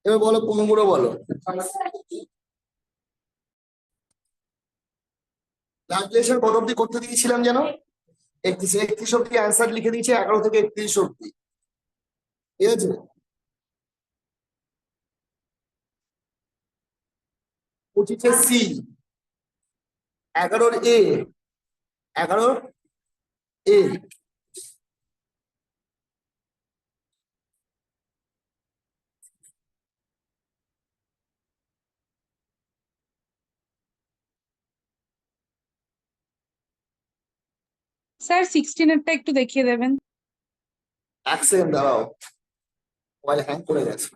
এবার বলো, কোনগুলো বলো। ক্যালকুলেশন কত অব্দি করতে দিয়েছিলাম যেন? 31 অব্দি অ্যান্সার লিখে দিয়েছে, 11 থেকে 31 অব্দি। ঠিক আছে, 25 সি, 11 এ, 11 এ। স্যার 16 এরটা একটু দেখিয়ে দেবেন। এক সেকেন্ড দাঁড়াও, মোবাইল হ্যাং করে গেছে।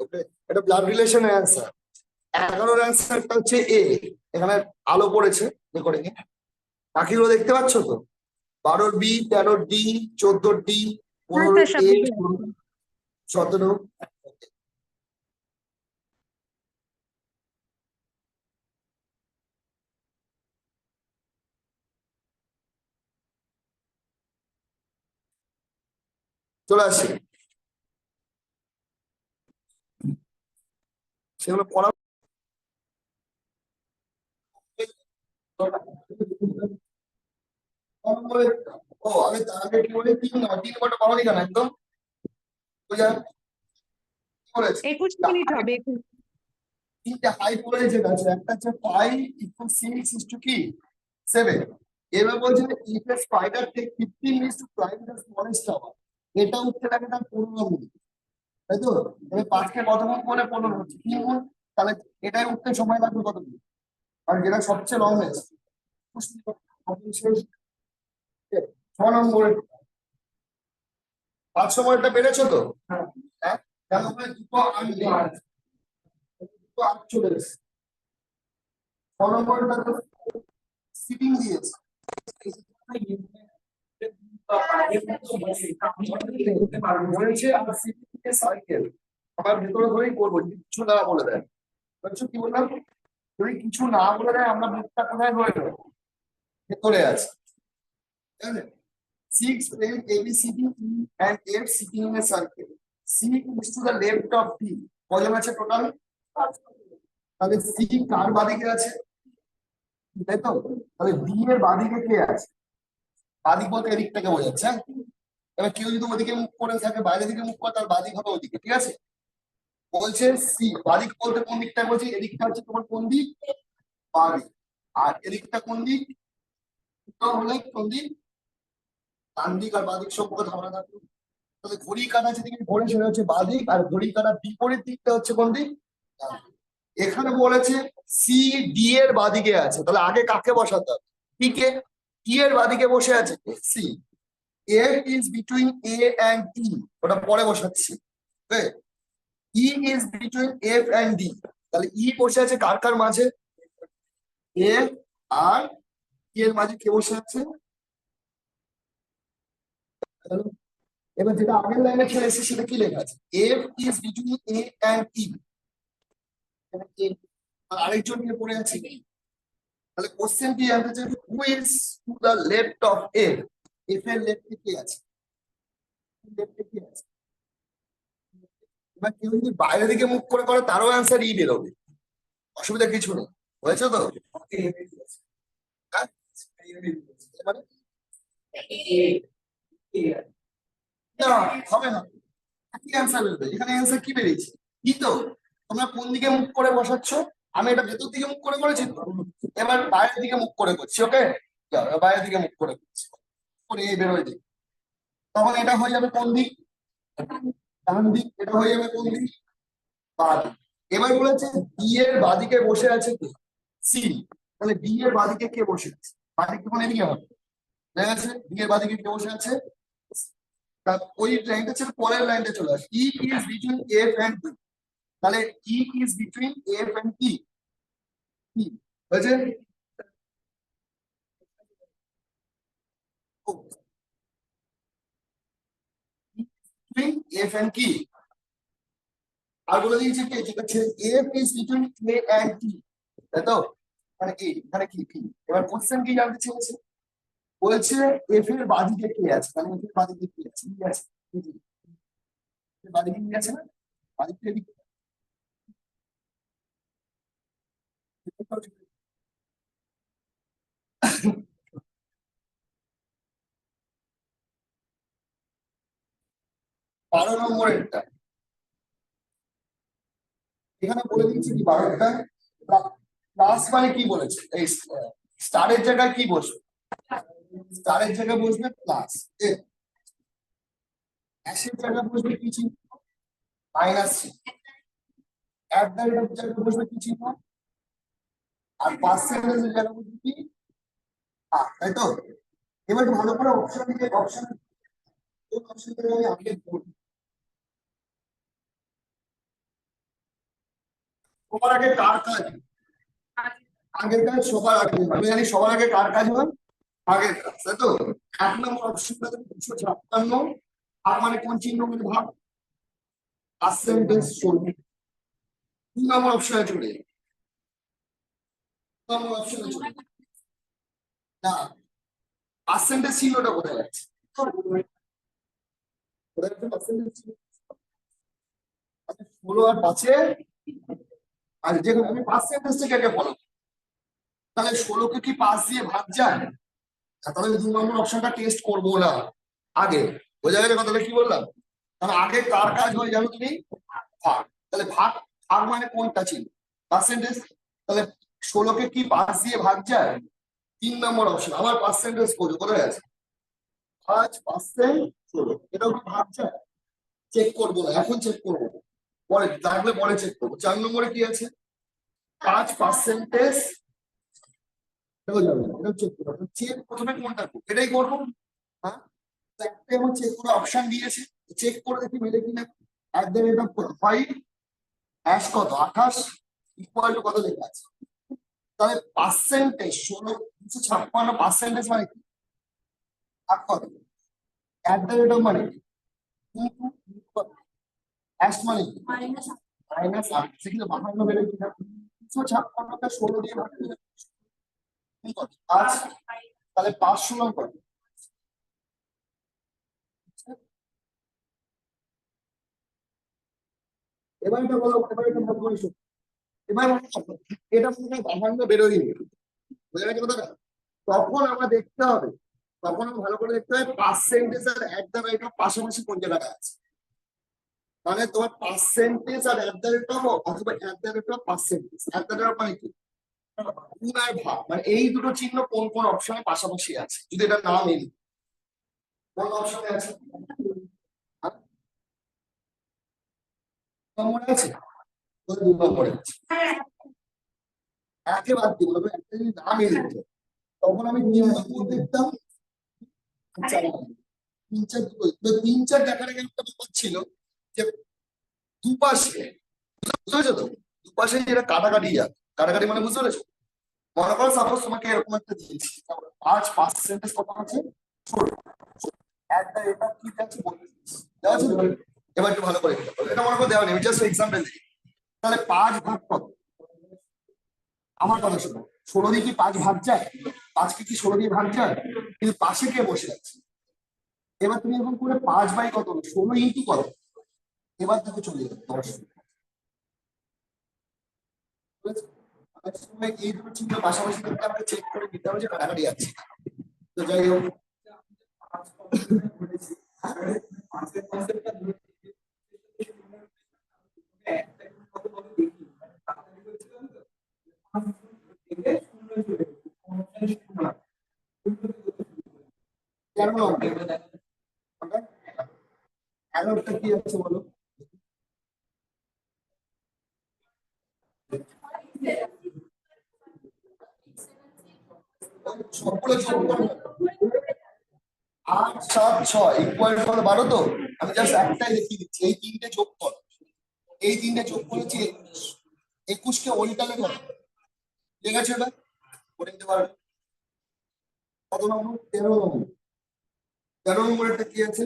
ওকে, এটা ব্লাড রিলেশনের অ্যান্সার। 11 অ্যান্সারটা হচ্ছে এ। এখানে আলো পড়েছে রেকর্ডিং এ, বাকিগুলো দেখতে পাচ্ছ তো? 12 বি, 13 ডি, 14 ডি, হ্যাঁ 15 স্যার, এ, সবগুলো আছে। 17। চলে আসে সেগুলো পড়া। ও আমি তাহলে কি বলি, 3 পাবো কেন একদম বুঝা বলেছে। 21 মিনিট হবে 21। তিনটে হাই বলেছে আছে, একটা হচ্ছে পাই ইকুয়াল 6 কি 7। এবার বলছে if a spider take 15 minutes to climb the smallest tower, এটা উঠতে লাগে তার 15 মিনিট, তাই তো? এবার 5কে কত গুণ করে 15 হচ্ছে 3 গুণ, তাহলে এটাই উঠতে সময় লাগবে কত দিন? আর যেটা সবচেয়ে লংগেস্ট, 6 নম্বরে 5 সময়টা বেড়েছো তো? হ্যাঁ, কেন করে দুটো আনলে দুটো আট চলে এসেছে। 6 নম্বরটা তো সিটিং দিয়েছে, বলেছে আর সিটিং সাইকেল আমার ভেতরে ধরেই করবো, কিছু না বলে দেয়। বুঝছো কি বললাম? যদি কিছু না বলে দেয় আমরা মুখটা কোথায় ধরে নেবো? ভেতরে আছে। ঠিক আছে, 6 planes ABCD E and F sitting in a circle. C is to the left of D. কজন আছে টোটাল? তাহলে C কার বাদিকে আছে? তাই তো? তাহলে D এর বাদিকে কে আছে? বাদিক বলতে এদিকটাকে বোঝাচ্ছে, হ্যাঁ? এবার কেউ যদি ওদিকে মুখ করে থাকে, বাইরের দিকে মুখ করে, তার বাদিক হবে ওদিকে, ঠিক আছে? বলছে সি বাদিক বলতে কোন দিকটা বলছি? এদিকটা হচ্ছে তোমার কোন দিক? বাদিক। আর এদিকটা কোন দিক? হলে কোন দিক? ডান দিক। আর বাদিক সম্পর্কে ধারণা থাকবে। তাহলে ঘড়ি কাঁটা যেদিকে ঘোরে সেটা হচ্ছে বাদিক, আর ঘড়ি কাঁটার বিপরীত দিকটা হচ্ছে কোন দিক? এখানে বলেছে সি ডি এর বাদিকে আছে, তাহলে আগে কাকে বসাতে হবে? ডি কে। ই এর বাদিকে বসে আছে C. F is between A and E, ওটা পরে বসাচ্ছি। E is between F and D, তাহলে ই বসে আছে কার কার মাঝে? এফ আর ই এর মাঝে কে বসে আছে? এবার যেটা আগের লাইনে চলে এসেছে সেটা কি লেখা আছে? F is between A and E, আর আরেকজন নিয়ে পড়ে আছে। তাহলে কোশ্চেন কি জানতে চাইবে? Who is to the left of F? F এর লেফটে কি আছে? লেফটে কি আছে? এবার কেউ যদি বাইরের দিকে মুখ করে করে তারও অ্যান্সার ই বেরোবে, অসুবিধা কিছু নেই। হয়েছে তো? হ্যাঁ? এবারে না, হবে না, কি অ্যান্সার বেরোবে এখানে? অ্যান্সার কি বেরিয়েছে? কি তো? তোমরা কোন দিকে মুখ করে বসাচ্ছ? আমি এটা ভেতর দিকে মুখ করে করেছি তো। এবার বাইরের দিকে মুখ করে করছি, ওকে? বাইরের দিকে মুখ করে করছি, করে এই বেরোয় দিক। তখন এটা হয়ে যাবে কোন দিক? ডান দিক। এটা হয়ে যাবে কোন দিক? বাঁ দিক। এবার বলেছে বি এর বাদিকে বসে আছে কে? সি। তাহলে বি এর বাদিকে কে বসে আছে? বাদিকে কোন এদিকে হবে, দেখা যাচ্ছে বি এর বাদিকে কে বসে আছে? তার ওই লাইনটা ছিল, পরের লাইনটা চলে আসে, E is between F and B. তাহলে E is between F and কি? কি হয়েছে? বিটুইন এফ এন্ড কি? আর বলে দিয়েছে কি, যেটা হচ্ছে F is between A and T, তাই তো? মানে কি এখানে কি কি? এবার কোশ্চেন কি জানতে চেয়েছে? বলছে এফ এর বাদিকে কে আছে, মানে এফ এর বাদিকে কি আছে? কি আছে? কি? এর বাদিকে কি আছে না? বাদিকে কি? বারো নম্বরেরটা এখানে বলে দিচ্ছি কি, বারোটা প্লাস মানে কি বলেছে? এই স্টারের জায়গায় কি বসবে? স্টারের জায়গায় বসবে প্লাস, অ্যাশের জায়গায় বসবে কি চিহ্ন? মাইনাস চিহ্ন। অ্যাট দ্য রেট জায়গায় বসবে কি চিহ্ন? আর পার্সেন্টেজের জায়গায় বসবে কি? তাই তো? এবার ভালো করে অপশন দিকে, অপশন কোন অপশন থেকে আমি আগে বলবো। সবার আগে কার কাজ? আগের কাজ সবার আগে। আমি জানি সবার আগে কার কাজ হয়? আগের কাজ, তাই তো? এক নম্বর অপশনটা 256, আর মানে কোন চিহ্ন মানে ভাগ? পার্সেন্টেজ 16। 2 নম্বর অপশনে চলে যাই। 2 নম্বর অপশনে চলে যাই। না, পার্সেন্টেজ চিহ্নটা কোথায় যাচ্ছে? কোথায় যাচ্ছে পার্সেন্টেজ চিহ্ন? 16 আর 5-এ, আর যেখানে আমি পার্সেন্টেজটাকে আগে ফলো, তাহলে 16-কে কি 5 দিয়ে ভাগ যায়? তাহলে 2 নম্বর অপশনটা টেস্ট করবো না আগে। বোঝা গেছে কথাটা কি বললাম? তাহলে আগে কার কাজ হয় জানো তুমি? ভাগ। তাহলে ভাগ, ভাগ মানে কোনটা ছিল? পার্সেন্টেজ। তাহলে 16-কে কি 5 দিয়ে ভাগ যায়? 3 নম্বর অপশন। আমার পার্সেন্টেজ কোথায় আছে? 5%, 16, এটাও কি ভাগ যায়? চেক করবো না, এখন চেক করবো, পরে লাগলে পরে চেক করবো। 4 নম্বরে কি আছে? 5%, এটাও যাবে না, এটাও চেক করবো। চেক প্রথমে কোনটা করবো? এটাই করবো। হ্যাঁ, একটা এমন চেক করে অপশন দিয়েছে, চেক করে দেখি মেলে কিনা। At the rate of 5 hash কত 28 ইকুয়াল টু কত লেখা আছে? তাহলে পার্সেন্টেজ 16, 256 পার্সেন্টেজ মানে কি? ভাগ কত? অ্যাট দ্য রেট অফ মানে কি? হ্যাশ মানে কি? মাইনাস 8 থেকে 52 বেরোয় কিনা? 256কে 16 দিয়ে ভাগ করলে কি কত? 5। তাহলে 5 কত? এবার এটা বলো, এবার এটা ভাগ করে শোনো। এবার এটা মনে হয় 52 বেরোয়নি, বোঝা গেছে কথাটা? তখন আমরা দেখতে হবে, তখন আমরা ভালো করে দেখতে হবে পার্সেন্টেজ আর অ্যাট দ্য রেট অফ পাশাপাশি কোন জায়গাটা আছে। মানে তোমার পার্সেন্টেজ আর অ্যাট দ্য রেট অফ, অথবা at the rate of percentage. At the rate of মানে কি? গুণ আর ভাগ, মানে এই দুটো চিহ্ন কোন কোন অপশনে পাশাপাশি আছে, যদি এটা না মেলে কোন অপশনে আছে? হ্যাঁ? নম্বরে আছে? 2 নম্বরে আছে। একে বাদ দিব, তবে একটা যদি না মেলে তখন আমি 3 নম্বর দেখতাম, 4 নম্বর। 3, 4 দুটো, 3, 4 দেখার আগে একটা ব্যাপার ছিল যে দুপাশে, বুঝতে পেরেছো তো? দুপাশে যেটা কাটাকাটি যায়, কাটাকাটি মানে বুঝতে পেরেছো? মনে করো সাপোজ তোমাকে এরকম একটা দিয়েছি, 5% কত আছে? 16। একটা এটা কি আছে বলে দিচ্ছি। দেওয়া আছে তো? এবার একটু ভালো করে দেখো। এটা মনে করো দেওয়া নেই, জাস্ট এক্সাম্পল দিই। তাহলে 5 ভাগ কত? আমার কথা শোনো, 16 দিয়ে কি 5 ভাগ যায়? 5-কে কি 16 দিয়ে ভাগ যায়? কিন্তু পাশে কে বসে আছে? এবার তুমি এখন করে 5 বাই কত 16 ইন্টু কত, এবার দেখো চলে যাবে 10। অনেক সময় এই দুটো চিহ্ন পাশাপাশি থাকলে আমাকে চেক করে নিতে হবে যে কাটাকাটি আছে। তো যাই হোক, কেন এগারোটা কি আছে বলো? সবগুলো যোগ করো। 8 7 6 ইকুয়াল টু 12 তো। আমি জাস্ট একটাই দেখিয়ে দিচ্ছি, এই তিনটে যোগ করো, এই তিনটে যোগ করেছি 21। 21 কে ওল্টালে কত? ঠিক আছে, এবার করে দিতে পারবে। কত নম্বর? 13 নম্বর। 13 নম্বরটা কি আছে?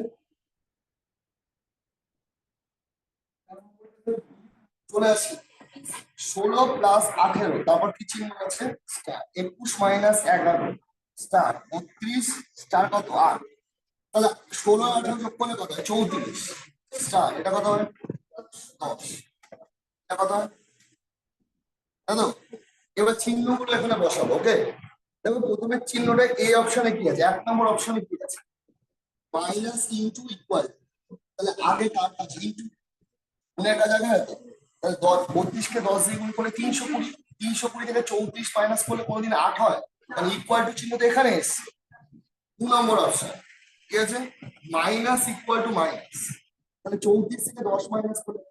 চলে আসি। 16 প্লাস 18, তারপর কি চিহ্ন আছে? স্টার। 21 minus 11 star. 32 স্টার কত? 8। তাহলে 16 18 যোগ করলে কত হয়? 34 স্টার। এটা কত হয়? 10। এটা কত হয়? তাই তো? এবার চিহ্নগুলো এখানে বসাবো। ওকে, দেখো প্রথমে চিহ্নটা এই অপশনে কি আছে? 1 নম্বর অপশনে কি আছে? Minus into equal. তাহলে আগে কার আছে? ইনটু। মনে একটা জায়গা আছে। তাহলে 32 কে 10 দিয়ে গুণ করলে 320। 320 থেকে 34 মাইনাস করলে কোনোদিন 8 হয়? তাহলে ইকুয়াল টু চিহ্ন তো এখানে এসছে। 2 নম্বর অপশন কি আছে? Minus equal to minus. তাহলে 34 থেকে 10 মাইনাস করলে,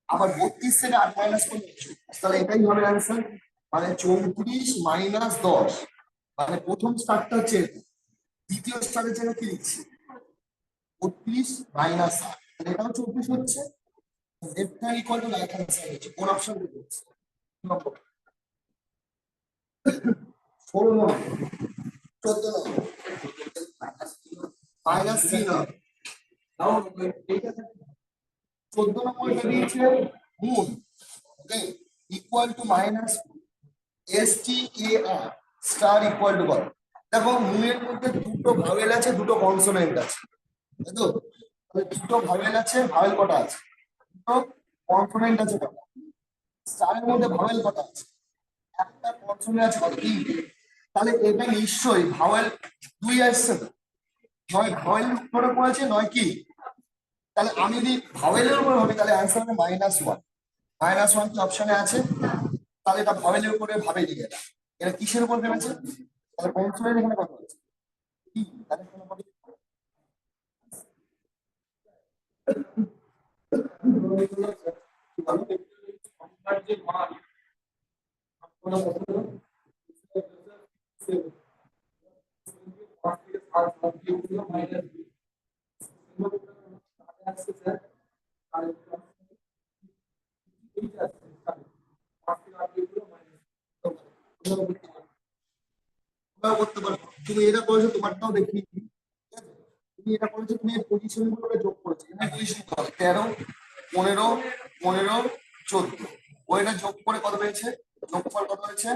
আবার 32 থেকে 8 মাইনাস করলে 21। তাহলে এটাই হবে অ্যান্সার। মানে 34 মাইনাস 10, মানে প্রথম স্টারটা হচ্ছে এটা। দ্বিতীয় স্টারের জন্য কি লিখছি? 32 মাইনাস 8, তাহলে এটাও 24 হচ্ছে। Left hand equal to right hand side হচ্ছে। কোন অপশন দিচ্ছে? 16 নম্বর, 14 নম্বর, মাইনাস 3 নম্বর। 14 নম্বর দিয়েছে গুণ, okay, equal to minus STAR star equal to কত? দেখো মুনের মধ্যে দুটো ভাওয়েল আছে, দুটো কনসোনেন্ট আছে, তাই তো? তাহলে দুটো ভাওয়েল আছে, ভাওয়েল কটা আছে? দুটো কনসোনেন্ট আছে কটা? স্টারের মধ্যে ভাওয়েল কটা আছে? একটা কনসোনেন্ট আছে কত? তিনটে। তাহলে এটা নিশ্চয়ই ভাওয়েল 2 আসছে না? নয় ভাওয়েল উপরে পড়েছে, নয় কি? তাহলে আমি যদি ভাওয়েলের উপরে ভাবি তাহলে অ্যান্সার হবে -1। -1 কি অপশনে আছে? তাহলে এটা ভাওয়েলের উপরে ভাবে দিকে, এটা কিসের উপর ভেবেছে? তাহলে কনসোনেন্ট এখানে কত আছে? কি? তাহলে এখানে কত? তোমরাও করতে পারো। তুমি এটা করেছো, তোমারটাও দেখিয়ে দিই। ঠিক আছে? তুমি এটা করেছো, তুমি এই পজিশন গুলোকে যোগ করেছো। এখানে পজিশন কত? 13 15 15 14। ওইটা যোগ করে কত পেয়েছে? যোগ করে কত হয়েছে?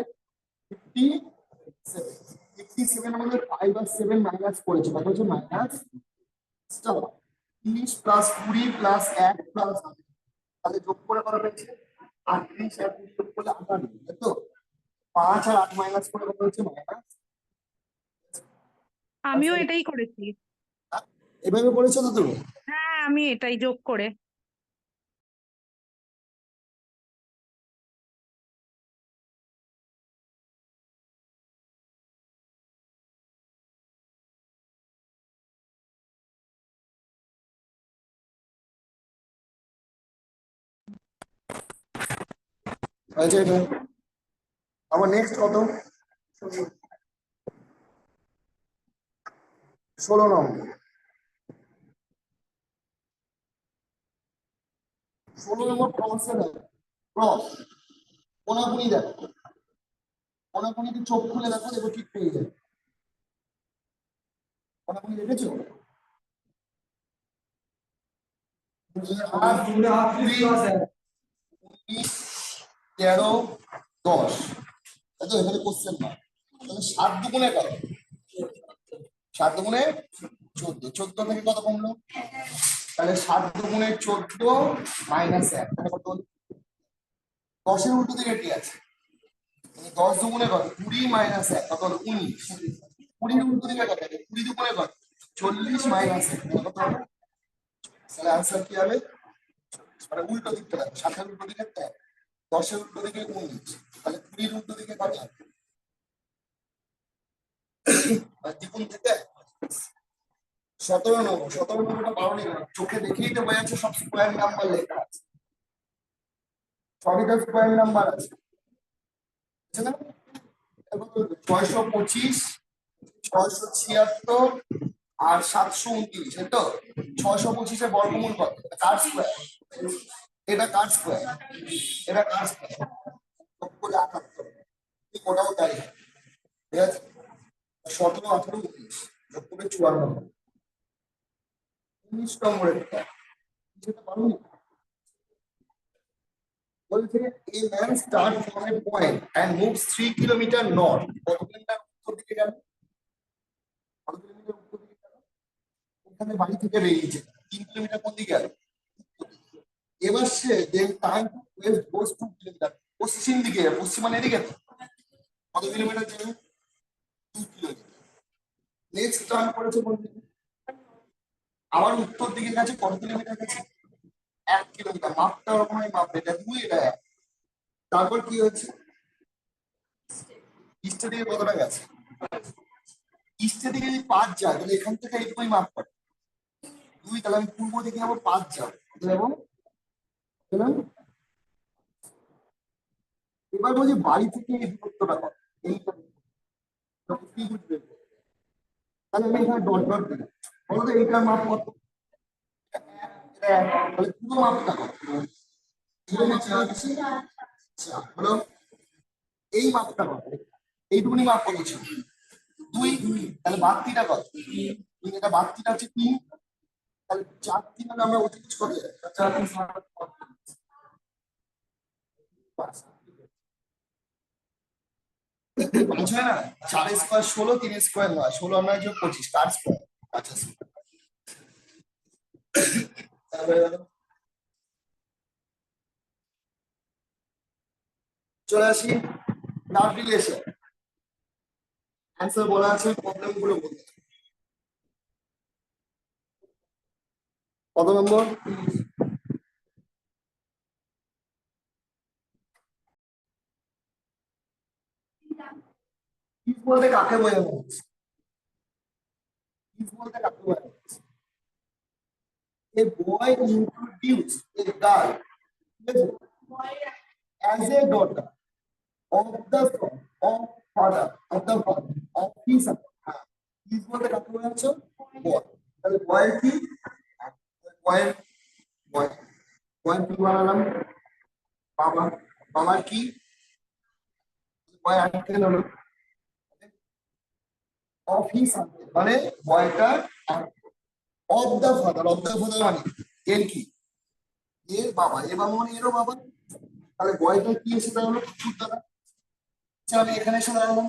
57। 57 এর মধ্যে 5 আর 7 মাইনাস করেছে, কত হচ্ছে? মাইনাস 30 প্লাস 20 প্লাস 1 প্লাস, তাহলে যোগ করে কত পেয়েছে? 38 আর 20 যোগ করলে 58, তাই তো? 5 আর 8 মাইনাস করে কত হচ্ছে? মাইনাস। আমিও এটাই করেছি। এভাবে করেছো তো তুমি? হ্যাঁ, আমি এটাই যোগ করে। হয়েছে এটা। আবার নেক্সট কত? 16 নম্বর। 16 নম্বর ক্রসে দেখো, ক্রস কোনাকুনি দেখো, কোনাকুনিতে চোখ খুলে দেখো, দেখো ঠিক পেয়ে যাবে। কোনাকুনি দেখেছো? 8 19 13 10, তাই তো? এখানে কোশ্চেন না। তাহলে 7 দুগুণে কত? 7 দুগুণে 14 থেকে কত কমলো? তাহলে 7 দুগুণে 14 মাইনাস 1 তাহলে কত হলো? 10 এর উল্টো দিকে কি আছে? 10 দুগুণে কত? 20 মাইনাস 1 কত হলো? 19। 20 এর উল্টো দিকে কত? 20 দুগুণে কত? 40 মাইনাস 1 তাহলে কত হবে? তাহলে आंसर কি হবে? মানে উল্টো দিকটা 7 এর উল্টো দিকে 10 এর উল্টো দিকে 19, তাহলে 20 এর উল্টো দিকে কত? দ্বিগুণ থেকে 17 নম্বর। 17 নম্বরটা পাওনি না, চোখে দেখেই তো বোঝা যাচ্ছে সব স্কোয়ার নাম্বার লেখা আছে, সবই তো স্কোয়ার নাম্বার আছে, বুঝছে না? 625, 676 আর 729, এই তো 625-এর বর্গমূল কত? কার স্কোয়ার? এটা কার স্কোয়ার? এটা কার স্কোয়ার? 78, ঠিক ওটাও তাই, ঠিক আছে? 17, 18, 19 যোগ করে 54, 19 নম্বরের যেটা পারো বলছে a man starts from a point and moves 3 kilometre north, কত কিলোমিটার উত্তর দিকে গেল? কত কিলোমিটার উত্তর দিকে গেল? ওখানে বাড়ি থেকে বেরিয়েছে 3 কিলোমিটার কোন দিকে গেল? এবার সে then time to west goes 2 kilometre, পশ্চিম দিকে, পশ্চিম মানে এদিকে তো। কত কিলোমিটার যাবে? 2 কিলোমিটার। নেক্সট টার্ন করেছে কোন দিকে? আবার উত্তর দিকে গেছে, কত কিলোমিটার গেছে? 1 কিলোমিটার। মাপটা ওরকমই মাপবে, এটা 2 এটা 1। তারপর কি হচ্ছে? ইস্টের দিকে কতটা গেছে? ইস্টের দিকে যদি 5 যায় তাহলে এখান থেকে এইটুকুই মাপ করে 2, তাহলে আমি পূর্ব দিকে যাবো 5 যাবো, এবং এবার বলছি বাড়ি থেকে এই দূরত্বটা কত? এইটা কি বুঝবে? তাহলে আমি এখানে ডট ডট দিলাম, বলতো এইটার মাপ কত? তাহলে পুরো মাপটা কত? পুরো মাপটা হচ্ছে 4, হলো এই মাপটা কত? এইটুকুনি মাপ কত ছিল? 2, তাহলে বাড়তিটা কত? এটা বাড়তিটা হচ্ছে 3, তাহলে 4 3 হলে আমরা অতিরিক্ত করে 4 3 5 হয় না? 4 স্কোয়ার 16, 3 স্কোয়ার 9, 16 আমরা যোগ 25, 4 স্কোয়ার 85। তারপরে চলে আসি ব্লাড রিলেশন। অ্যান্সার বলা আছে, প্রবলেম গুলো বলতে কত নম্বর? কিস বলতে কাকে বোঝানো হচ্ছে? কিস বলতে কাকে বোঝানো হচ্ছে? A boy introduce a girl as a daughter of the son of father of the father of his son. Kiss বলতে কাকে বোঝাচ্ছে? বয়। তাহলে বয় কি? বয় বয় বয় কি বানালাম? বাবা। বাবার কি? বয় আঙ্কেল হলো, অফ হিজ আঙ্কেল মানে বয়টার of the father, of the father মানে এর কি? এর বাবা, এর বাবা মানে এরও বাবা। তাহলে বয়টা কি এসে দাঁড়ালো? কুকুর দ্বারা। আচ্ছা, আমি এখানে এসে দাঁড়ালাম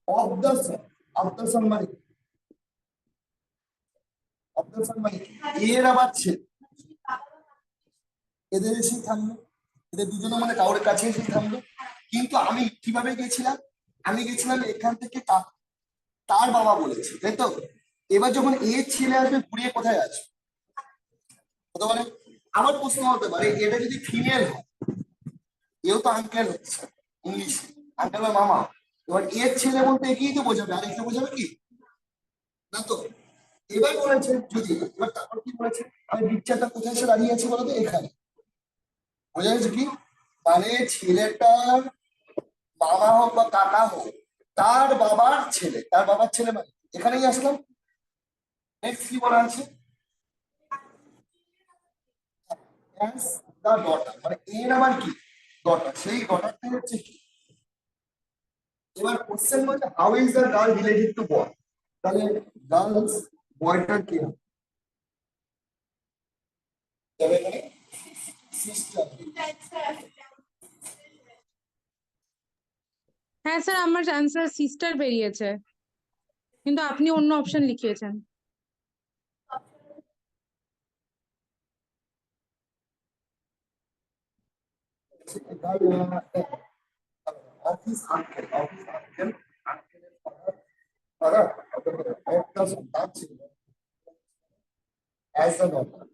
of the Son, of the সন মানে অফ দা সন মানে এর আবার ছেলে, এদের এসে থামলো, এদের দুজনে মানে কাউরের কাছে এসে থামলো। কিন্তু আমি কিভাবে গেছিলাম? আমি গেছিলাম এখান থেকে তার বাবা বলেছে, তাই তো? এবার যখন এর ছেলে আসবে ঘুরিয়ে কোথায় আসবে? হতে পারে আমার প্রশ্ন হতে পারে, এটা যদি ফিমেল হয়, এও তো আঙ্কেল হচ্ছে ইংলিশ, আঙ্কেল বা মামা। এবার এর ছেলে বলতে একেই তো বোঝাবে, আর একে বোঝাবে কি? না তো। এবার বলেছে যদি, এবার তারপর কি বলেছে? আমি পিকচারটা কোথায় এসে দাঁড়িয়ে আছি বলতো? এখানে। বোঝা গেছে কি? মানে ছেলেটার মামা হোক বা কাকা হোক, তার বাবার ছেলে, তার বাবার ছেলে মানে এখানেই আসলাম। নেক্সট কি বলা আছে? as the daughter, মানে এর আবার কি? ডটার, সেই ডটারটা হচ্ছে কি? এবার কোশ্চেন বলছে how is the girl related to boy, তাহলে গার্লস বয়টার কি হবে? তবে এখানে সিস্টার। হ্যাঁ স্যার, আমার অ্যান্সার সিস্টার বেরিয়েছে, কিন্তু আপনি অন্য অপশন লিখিয়েছেন। অফিস আঙ্কেল, অফিস আঙ্কেল, আঙ্কেলের father, একটা সন্তান ছিল অ্যাজ আ ডটার।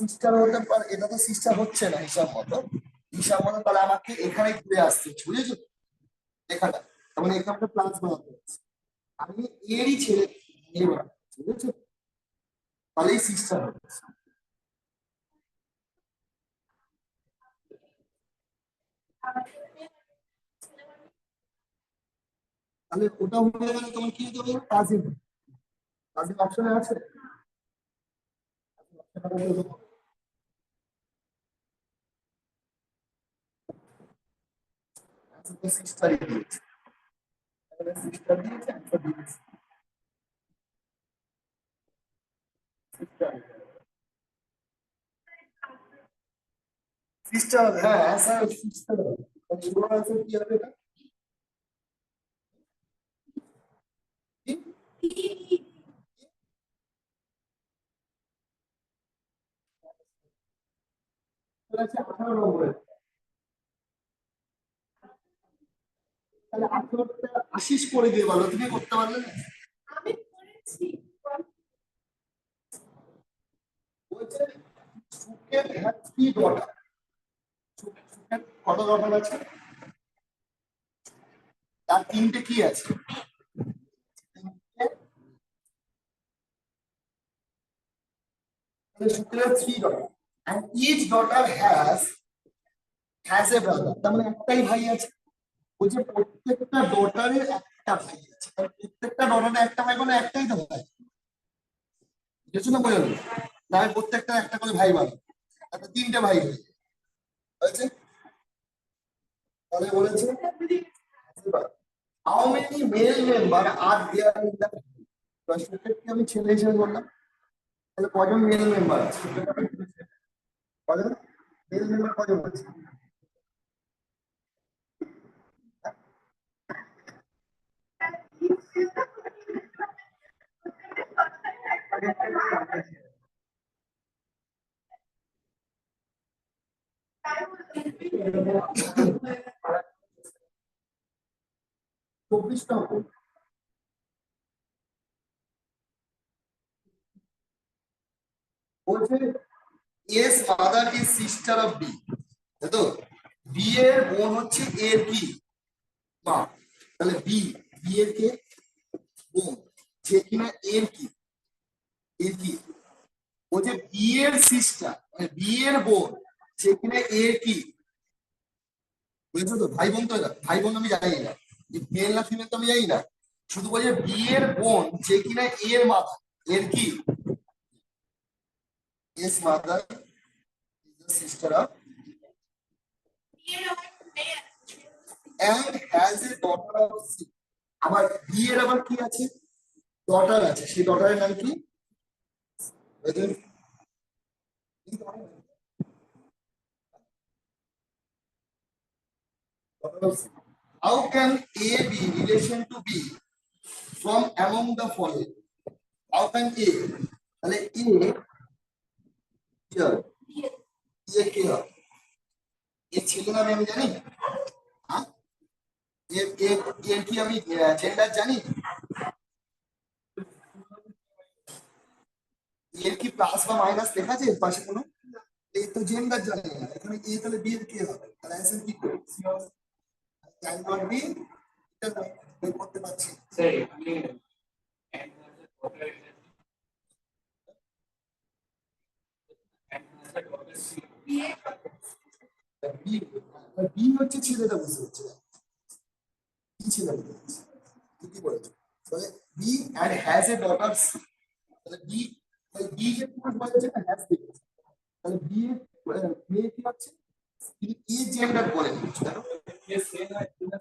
সিস্টার হতে পারে, এটা তো সিস্টার হচ্ছে না হিসাব মতো। হিসাব মতো তাহলে আমাকে এখানে ঘুরে আসতে হচ্ছে, বুঝেছো? এখানে তার মানে এখানে প্লাস বানাতে হচ্ছে। আমি এরই ছেলে মেয়ে বানাচ্ছি, বুঝেছো? তাহলেই সিস্টার হচ্ছে। তাহলে ওটা হয়ে গেলে তোমার কি হতে হবে? কাজিন। কাজিন অপশনে আছে? সিস্টারই দিয়েছে, সিস্টার দিয়েছে, অ্যান্সার দিয়েছে সিস্টার। সিস্টার, হ্যাঁ অ্যান্সার সিস্টার হবে। পুরো অ্যান্সার কি হবে এটা? কি? এটা হচ্ছে 18 নম্বরের। তাহলে 18টা আশিস করে দিয়ে বলো, তুমি করতে পারলে না? আমি করেছি। বলছে সুখের হ্যাজ থ্রি ডটার। সুখের কত ডটার আছে? তার তিনটে কি আছে? সুখের three daughter, and each daughter has a brother, তার মানে একটাই ভাই আছে। বলছে প্রত্যেকটা ডটারের একটা ভাই আছে, আর প্রত্যেকটা ডটারের একটা ভাই মানে একটাই তো ভাই, বুঝেছো না? বোঝালো না? আমি প্রত্যেকটা একটা করে ভাই বানাবো, একটা তিনটে ভাই হয়েছে। তাহলে বলেছে how many male member are there in the family. আমি ছেলে হিসেবে বললাম, তাহলে কজন মেল মেম্বার আছে? কজন মেল মেম্বার কজন আছে? চব্বিশটা হবে। বলছে S mother is sister of B, তাই তো? বি এর বোন হচ্ছে এর কি মা। তাহলে বি, বি এর কে বোন, যে কিনা এর কি, এর কি। বলছে বি এর সিস্টার মানে বি এর বোন, যে কিনা এর কি। বুঝেছো তো? ভাই বোন তো এটা, ভাই বোন আমি জানি না মেল না ফিমেল তো আমি জানি না, শুধু বলছে বি এর বোন যে কিনা এর মাদার, এর কি, S mother is the sister of and has a daughter of C। আবার বি এর আবার কি আছে? ডটার আছে, সেই ডটারের নাম কি? How can A be relation to B from among the following? How can A? তাহলে A কি হবে? A কে হবে? এর ছেলে নামে আমি জানি? হ্যাঁ, এর এর এর কি আমি জেন্ডার জানি? এর কি প্লাস বা মাইনাস লেখা আছে এর পাশে কোনো? এই তো জেন্ডার জানি না, এখানে এ তাহলে বি এর কে হবে? তাহলে অ্যান্সার কি করব? ক্যান নট বি, এটা বের করতে পারছি। বি, বি হচ্ছে ছেলেটা, বুঝতে পারছি না কি ছেলে বলতে পারছি। ঠিকই বলেছো। তাহলে B and has a daughter C. তাহলে বি, তাহলে বি যে পুরুষ বলেছে না হ্যাজ দেখেছে, তাহলে বি এর মেয়ে কি হচ্ছে? তিনি এ জেন্ডার বলে দিচ্ছে, তাই না?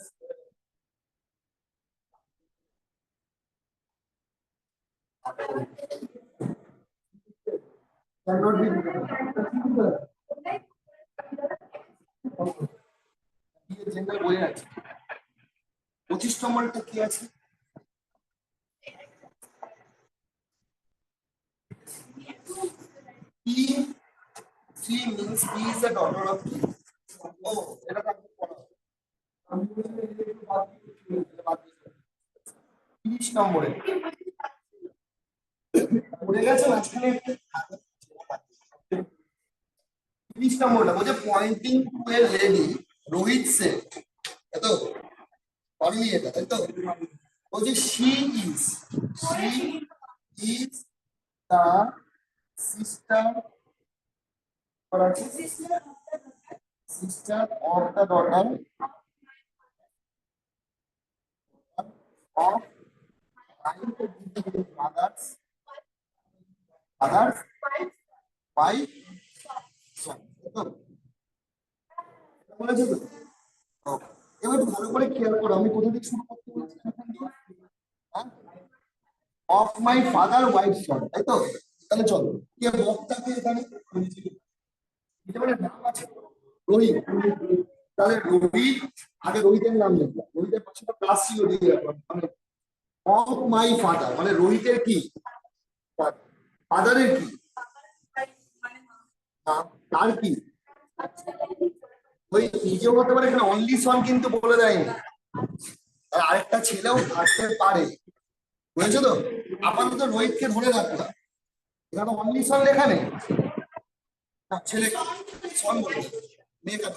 cannot be জেন্ডার বলে আছে। 25 নম্বরটা কি আছে? P, C means P is the daughter of P. Oh, এটা কাকে পড়া? আমি বলছি এটা একটু বাদ দিতে। 30 নম্বরে পড়ে গেছে মাঝখানে একটা 30 নম্বরটা বলছে pointing to a lady Rohit সে, তাই তো? পারলি এটা, তাই তো? বলছে she is the sister of the daughter of my mother's wife son, তাই তো? এটা বলেছে তো? Okay. এবার একটু ভালো করে খেয়াল করো, আমি কোথা থেকে শুরু করতে বলছি এখান দিয়ে? হ্যাঁ? অফ মাই ফাদার ওয়াইফ সন, তাই তো? তাহলে চলো কে বক্তাকে এখানে এটা মানে নাম আছে রোহিত, তাহলে রোহিত আগে রোহিতের নাম লিখলাম, রোহিতের পাশে প্লাস ছিল দিয়ে রাখলাম, মানে অফ মাই ফাদার মানে রোহিতের কি ফাদারের কি তার কি ওই নিজেও হতে পারে, এখানে অনলি সন কিন্তু বলে দেয়নি, আর আরেকটা ছেলেও থাকতে পারে, বুঝেছো তো? আপাতত রোহিতকে ধরে রাখলাম, এখানে অনলি সন লেখা নেই, ছেলে সন বলে মেয়েটা।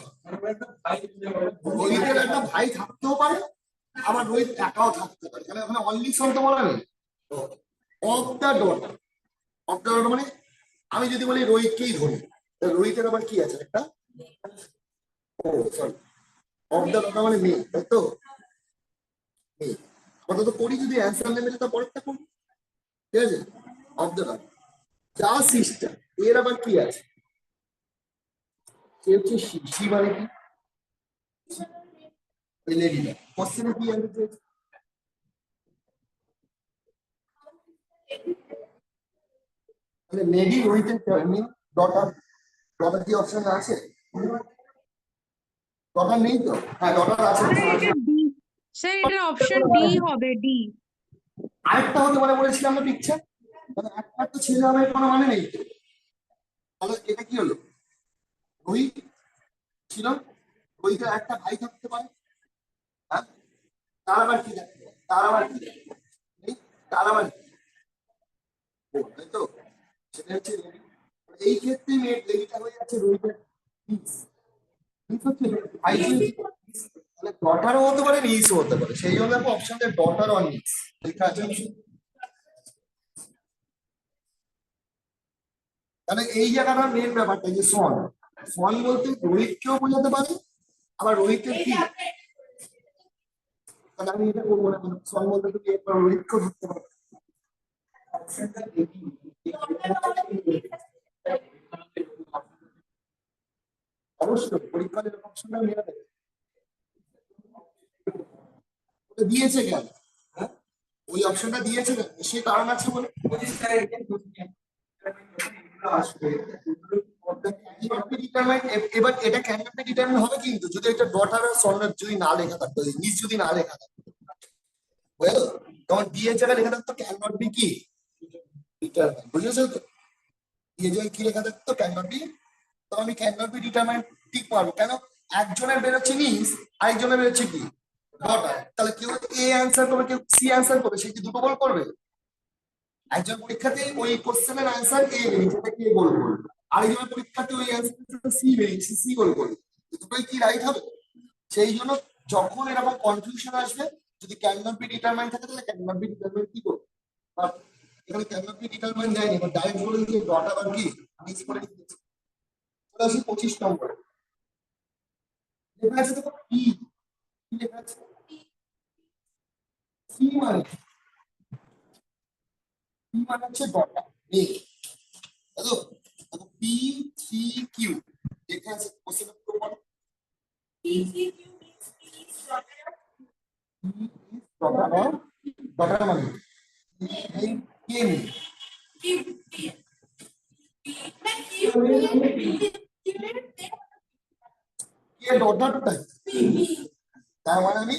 রোহিতের একটা ভাই থাকতেও পারে, আবার রোহিত একাও থাকতে পারে, কারণ ওখানে অনলি সন তো বলা নেই। Of the daughter, of the daughter মানে আমি যদি বলি রোহিতকেই ধরি, রোহিতের আবার কি আছে একটা, ও সরি, অফ দ্য ডটার মানে মেয়ে, তাই তো? মেয়ে আপাতত করি, যদি অ্যান্সার নেমে তা পরেরটা করি, ঠিক আছে? অফ দ্য ডটার যা সিস্টার, এর আবার কি আছে? সে হচ্ছে শি মানে কি লেডিটা, কোশ্চেনে কি অ্যান্সার? মানে লেডি রোহিতের ডটার, ডটার কি অপশন আছে? ডটার নেই তো? হ্যাঁ ডটার আছে। স্যার এটা ডি, স্যার এটা অপশন ডি হবে, ডি। আরেকটা হতে পারে বলেছিলাম না পিকচার, মানে একটা তো ছেলে হবে কোনো মানে নেই তো। তাহলে এটা কি হলো? রোহিত ছিল, রোহিতের একটা ভাই থাকতে পারে, হ্যাঁ? তার আবার কি থাকতে পারে? তার আবার কি নেই? তার আবার কি? ও, তাই তো? সেটা হচ্ছে লেডি। এই ক্ষেত্রে মেয়ে লেডিটা হয়ে যাচ্ছে রোহিতের নিস। নিস হচ্ছে ভাই ছিল, তাহলে ডটারও হতে পারে নিসও হতে পারে, সেই জন্য অপশনটা ডটার অর নিস লেখা আছে। তাহলে এই জায়গাটা মেন ব্যাপারটা যে সন, সন বলতে রোহিতকেও বোঝাতে পারে, আবার রোহিতের কি, তাহলে আমি এটা করবো না, সন বলতে তুমি একবার রোহিতকেও ধরতে পারো। অবশ্যই পরীক্ষার এরকম অপশনটা নিয়ে নেবে, ওটা দিয়েছে কেন? হ্যাঁ? ওই অপশনটা দিয়েছে কেন? সে কারণ আছে বলে। এবার এটা ক্যান বি ডিটারমাইন হবে কিন্তু যদি এটা ডটার আর সন যদি না লেখা থাকতো, নিজ যদি না লেখা থাকতো, বুঝলো? তখন ডি এর জায়গায় লেখা থাকতো ক্যান নট বি কি ডিটারমাইন, বুঝেছো তো? ডি এর জায়গায় কি লেখা থাকতো ক্যান নট বি, তো আমি ক্যান নট বি ডিটারমাইন ঠিক পারবো কেন? একজনের বেরোচ্ছে নিজ, আরেকজনের বেরোচ্ছে কি ডটার, তাহলে কেউ এ অ্যান্সার করবে কেউ সি অ্যান্সার করবে, সে কি দুটো বল করবে? একজন পরীক্ষাতে ওই কোশ্চেনের অ্যান্সার এ বেরিয়েছে, এটা কে গোল করবে, আরেকজনের পরীক্ষাতে ওই অ্যান্সার সি বেরিয়েছে, সি গোল করবে, দুটোই কি রাইট হবে? সেই জন্য যখন এরকম কনফিউশন আসবে, যদি ক্যান নট বি ডিটারমাইন থাকে তাহলে ক্যান নট বি ডিটারমাইন কি করবে, আর এখানে ক্যান নট বি ডিটারমাইন দেয়নি, এবার ডাইরেক্ট বলে দিয়েছে ডট আবার কি মিক্স করে দিয়েছে। চলে আসি 25 নম্বরে, লেখা আছে দেখো পি, কি লেখা আছে? সি মানে পি মানে হচ্ছে ডটা এ, তাই তো? পি থ্রি কিউ লেখা আছে কোশ্চেন পেপার, ডটার মানে কে নেই, কে ডটারটা তার মানে আমি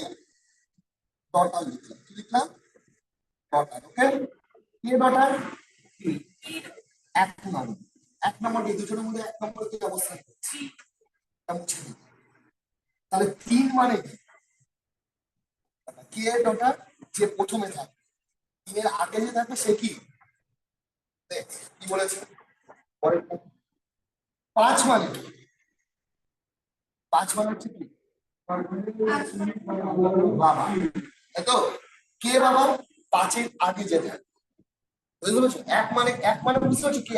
ডটার লিখলাম, কি লিখলাম? ডটার। ওকে, কে ডটার? এক নম্বর, এক নম্বর এই দুজনের মধ্যে এক নম্বর কি অবস্থান করছে? মুছে দিই। তাহলে 3 মানে কি? কে ডটার যে প্রথমে থাকে, 3 এর আগে যে থাকে সে কি? কি বলেছে? পরের 5 মানে কি? 5 মানে হচ্ছে কি? বাবা। তাই তো? কে বাবা? 5 এর আগে যে থাকে, বুঝতে পেরেছো? এক মানে বুঝতে পারছো কি?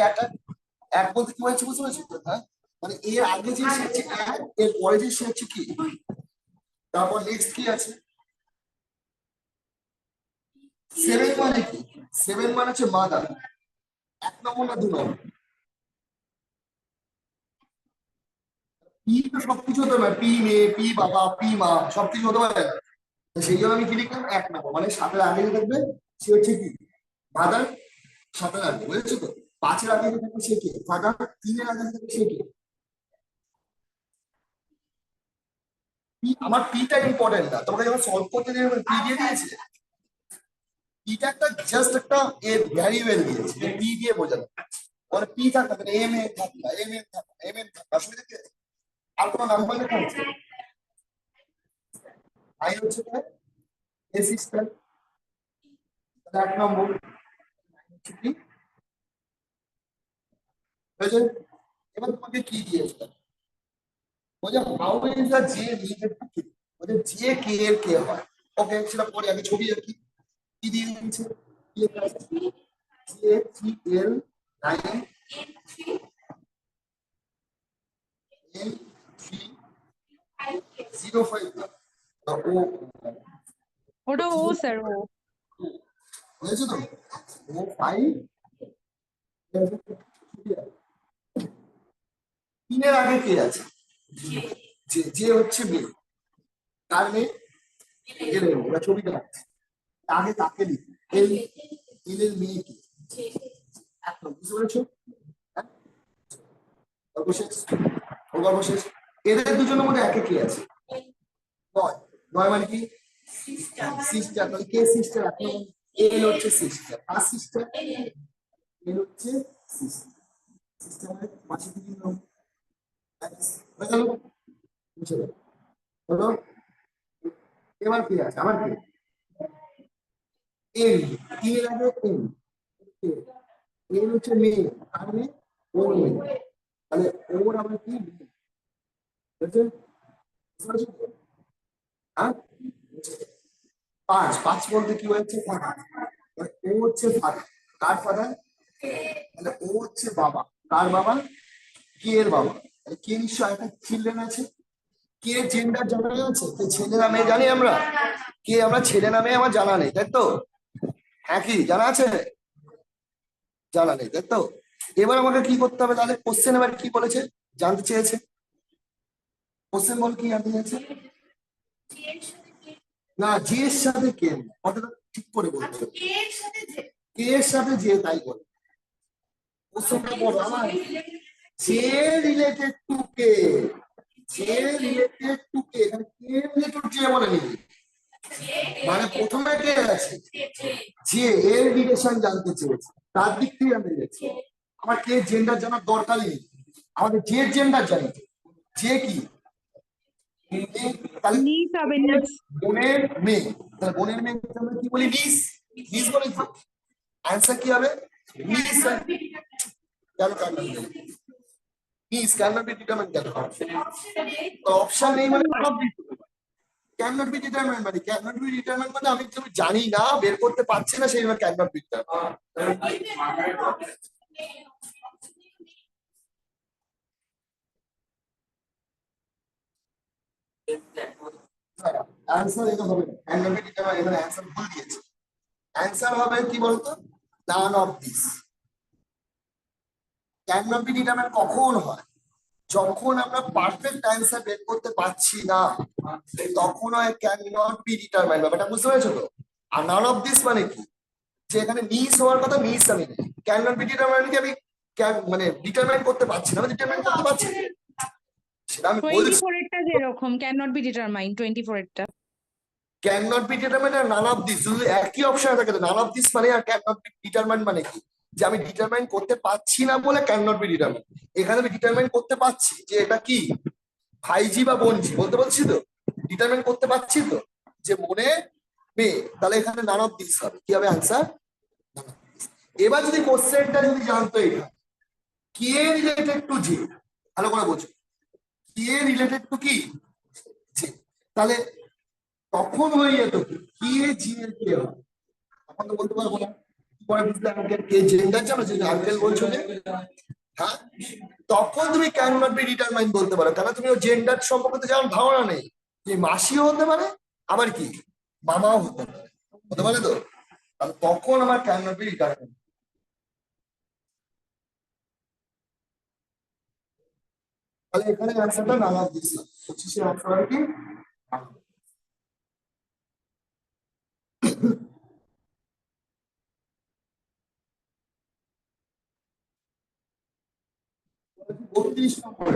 এক বলতে কি হয়েছে বুঝতে পেরেছো? হ্যাঁ, মানে এর আগে যে সে হচ্ছে এক, এর পরে যে সে হচ্ছে কি? তারপর নেক্সট কি আছে? 7 মানে কি? 7 মানে হচ্ছে মাদার। 1 নম্বর না 2 নম্বর? পি তো সবকিছু হতে পারে, পি মেয়ে, পি বাবা, পি মা, সবকিছু হতে পারে। তো সেই জন্য আমি কি লিখলাম? 1 নম্বর মানে 7 এর আগে যে থাকবে সে হচ্ছে কি? মাদার। 7 এর আগে, বুঝেছো তো? 5 এর আগে যে থাকবে সে কি? ফাদার। 3 এর আগে যে থাকবে সে কি? আমার পিটা ইম্পর্টেন্ট না, তোমাকে যখন সলভ করতে দিয়ে পি দিয়ে দিয়েছে, পিটা একটা জাস্ট একটা এর ভ্যারিয়েবল দিয়েছে, পি দিয়ে বোঝানো। মানে পি থাকবে না, এম এম থাকবে না, এম এম থাকবে না, এম এম থাকবে, অসুবিধা কি আছে? আর কোনো নাম্বার লেখা আছে? আই হচ্ছে এ সিস্টেম। 1 নম্বর হচ্ছে কি হয়েছে? এবার তোমাকে কি দিয়েছে? বলছে how is the J related to K? বলছে জে কে এর কে হয়। ওকে, সেটা পরে আগে ছবি আঁকি। কি দিয়ে দিয়েছে? জে টি এল 9 এল 305 ও ওটা ও স্যার, ও। বুঝেছো তো? ও 5 3 এর আগে কে আছে? যে যে হচ্ছে মেয়ে, তার মেয়ে এর ওরা ছবিটা আছে। আগে তাকে লিখি এই এর মেয়ে কি? একদম বুঝতে পেরেছো? হ্যাঁ? সর্বশেষ, সর্বশেষ এদের দুজনের মধ্যে একে কে আছে? 9। 9 মানে কি? সিস্টার। তাহলে কে সিস্টার? এখন এল হচ্ছে সিস্টার, আর সিস্টার এল হচ্ছে সিস্টার। সিস্টার মানে পাশে কি নাম? হয়ে গেল? বুঝে গেল? হলো? এবার কি আছে? আবার কি? এল। কি এর আগে এল? এল হচ্ছে মেয়ে, আর মেয়ে ওর মেয়ে। তাহলে ওর আবার কি? বুঝেছেন? বুঝতে পেরেছো? হ্যাঁ, 5 5 বলতে কি হচ্ছে? ফাদার। ও হচ্ছে ফাদার, কার ফাদার? তাহলে ও হচ্ছে বাবা, কার বাবা? কে এর বাবা। তাহলে কে নিশ্চয় একটা চিলড্রেন আছে। কে জেন্ডার জানা আছে? কে ছেলে না মেয়ে জানি আমরা? কে আমরা ছেলে না মেয়ে আমার জানা নেই, তাই তো? হ্যাঁ, কি জানা আছে? জানা নেই, তাই তো? এবার আমাকে কি করতে হবে তাহলে? কোশ্চেন এবার কি বলেছে জানতে চেয়েছে? কোশ্চেন বল কি জানতে চেয়েছে? না, যে এর সাথে কে না, কথাটা ঠিক করে বলতে হবে। কে এর সাথে যে, তাই বল। কোশ্চেনটা বলো আমার। যে রিলেটেড টু কে, যে রিলেটেড টু কে, এখানে কে রিলেটেড যে বলেনি, মানে প্রথমে কে আছে? যে এর রিলেশন জানতে চেয়েছে, তার দিক থেকে জানতে চেয়েছে। আমার কে জেন্ডার জানার দরকারই নেই, আমাদের যে জেন্ডার জানি। যে কি? তাহলে নিস হবে, নিস। বোনের মেয়ে, তাহলে বোনের মেয়ে আমরা কি বলি? নিস। নিস বলে তো অ্যান্সার কি হবে? নিস। কেন কেন নিস ক্যান নট বি ডিটারমাইন্ড? কেন অপশন নেই মানে ক্যান নট বি ডিটারমাইন্ড? মানে ক্যান নট বি ডিটারমাইন্ড মানে আমি তুমি জানি না, বের করতে পারছি না, সেই জন্য can not be determined. Answer এটা হবে না, ক্যান নট বি ডিটারমাইন্ড, এখানে অ্যান্সার ভুল দিয়েছে। অ্যান্সার হবে কি বলতো? নান of this. Can not be determined কখন হয়? যখন আমরা পারফেক্ট অ্যান্সার বের করতে পারছি না, তখন হয় ক্যান নট বি ডিটারমাইন্ড। ব্যাপারটা বুঝতে পেরেছো তো? আর নান অফ দিস মানে কি? যে এখানে মিস হওয়ার কথা, মিস আমি নেই। ক্যান নট বি ডিটারমাইন্ড কি আমি মানে ডিটারমাইন করতে পারছি না, আমি ডিটারমাইন করতে পারছি না। সেটা আমি বলছি। 24 এরটা যেরকম ক্যান নট বি ডিটারমাইন্ড, 24 এরটা। ক্যান নট বি ডিটারমাইন্ড আর নান অফ দিস, শুধু একই অপশন থাকে। নান অফ দিস মানে আর ক্যান নট বি ডিটারমাইন্ড মানে কি, যে আমি ডিটারমাইন করতে পারছি না বলে ক্যান নট বি ডিটারমাইন্ড। এখানে আমি ডিটারমাইন করতে পারছি যে এটা কি ভাইজি বা বোনজি, বলতে বলছি তো, ডিটারমাইন করতে পারছি তো যে মনে মেয়ে, তাহলে এখানে নান অফ দিস হবে, কি হবে আনসার? এবার যদি কোশ্চেনটা যদি জানতো এটা কে রিলেটেড টু যে, ভালো করে বোঝো, কে রিলেটেড টু কি যে, তাহলে তখন হয়ে যেত কি কে জি এর কে হয়, তখন তো বলতে পারবো না। পরে বুঝলে আঙ্কেল কে জেন্ডার জানো, যে আঙ্কেল বলছো যে, হ্যাঁ, তখন তুমি ক্যান নট বি ডিটারমাইন বলতে পারো, কারণ তুমি ওর জেন্ডার সম্পর্কে তো যেমন ধারণা নেই, যে মাসিও হতে পারে আবার কি মামাও হতে পারে তো, তাহলে তখন আমার ক্যান নট বি ডিটারমাইন। তাহলে এখানে অ্যান্সারটা নানা দিয়েছিলাম, 25 অ্যান্সার আর কি। বত্রিশ নম্বর,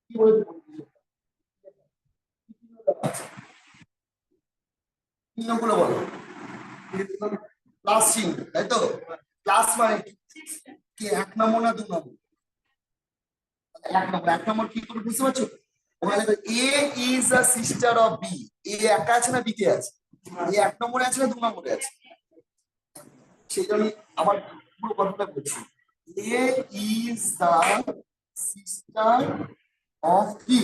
কি বলেছে? 3 নম্বরে বলো, ক্লাস চিহ্ন, তাই তো? ক্লাস মানে কি, 1 নম্বর না 2 নম্বর? 1 নম্বর। 1 নম্বর কি করে বুঝতে পারছো? ওখানে A is a sister of B, A একা আছে না বিতে আছে? এ 1 নম্বরে আছে না 2 নম্বরে আছে? সেই জন্য আমার পুরো কথাটা বলছি, এ ইজ দা সিস্টার অফ কি,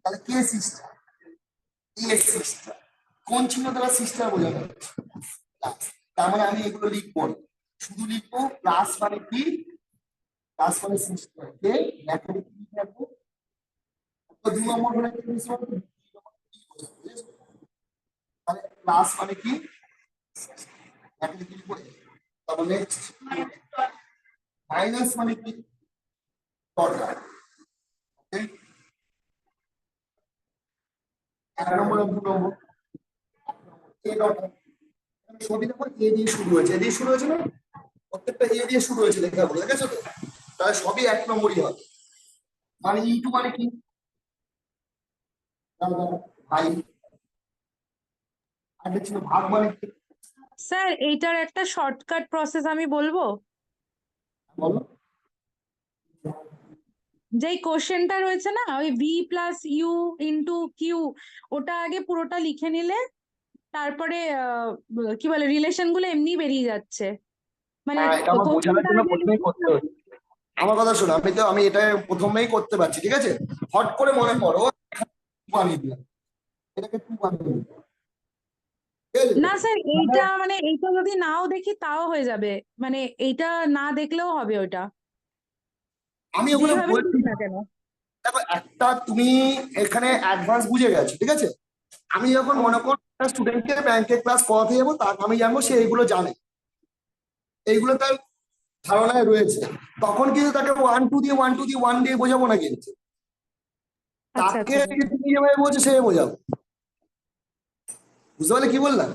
তাহলে কে সিস্টার? এ সিস্টার। কোন চিহ্ন দ্বারা সিস্টার বোঝানো হচ্ছে? প্লাস। তার মানে আমি এগুলো লিখবো না। শুধু লিখবো প্লাস মানে কি, প্লাস মানে সিস্টার কে লেখাটা কি লিখবো, 2 নম্বর হলে কি বুঝতে পারবে? তাহলে প্লাস মানে কি, লেখাটা কি লিখবো? তারপর নেক্সট মাইনাস মানে কি, দরকার। ওকে, 1 নম্বর আর 2 নম্বর, এ দরকার। ছবি দেখো এ দিয়ে শুরু হয়েছে, এ দিয়ে শুরু হয়েছে না, প্রত্যেকটা এ দিয়ে শুরু হয়েছে লেখাগুলো, দেখেছো তো? তাহলে সবই 1 নম্বরই হবে। মানে ইন্টু মানে কি, ভাই, আর ছিল ভাগ মানে কি, স্যার এইটার একটা শর্টকাট প্রসেস আমি বলবো। বলো। যেই কোশ্চেনটা রয়েছে না, ওই V plus U into Q, ওটা আগে পুরোটা লিখে নিলে তারপরে কি বলে রিলেশন গুলো এমনি বেরিয়ে যাচ্ছে। মানে হ্যাঁ, এটা আমার বোঝানোর কোশ্চেনটা জন্য আগে প্রথমেই লিখে করতে হচ্ছে। আমার কথা শোনো, আমি এটা প্রথমেই করতে পারছি, ঠিক আছে? হট করে মনে করো বানিয়ে দিলাম, এটাকে 2 বানিয়ে দিলাম, ঠিক আছে? না স্যার, মানে এইটা মানে এইটা যদি নাও দেখি তাও হয়ে যাবে, মানে এইটা না দেখলেও হবে ওটা, আমি ওখানে যেইভাবে বলছি, দিক না কেন। দেখো একটা তুমি এখানে অ্যাডভান্স বুঝে গেছো, ঠিক আছে? আমি যখন মনে করো একটা স্টুডেন্টকে ব্যাংকে ক্লাস পড়াতে যাবো, তার আমি জানবো সে এইগুলো জানে, এইগুলো তার ধারণায় রয়েছে, তখন কিন্তু তাকে 1 2 দিয়ে 1 2 দিয়ে 1 দিয়ে বোঝাবো না কিন্তু, আচ্ছা তাকে আচ্ছা। তুমি যেভাবে বলছো সে বোঝাবো। বুঝতে পারলে কি বললাম?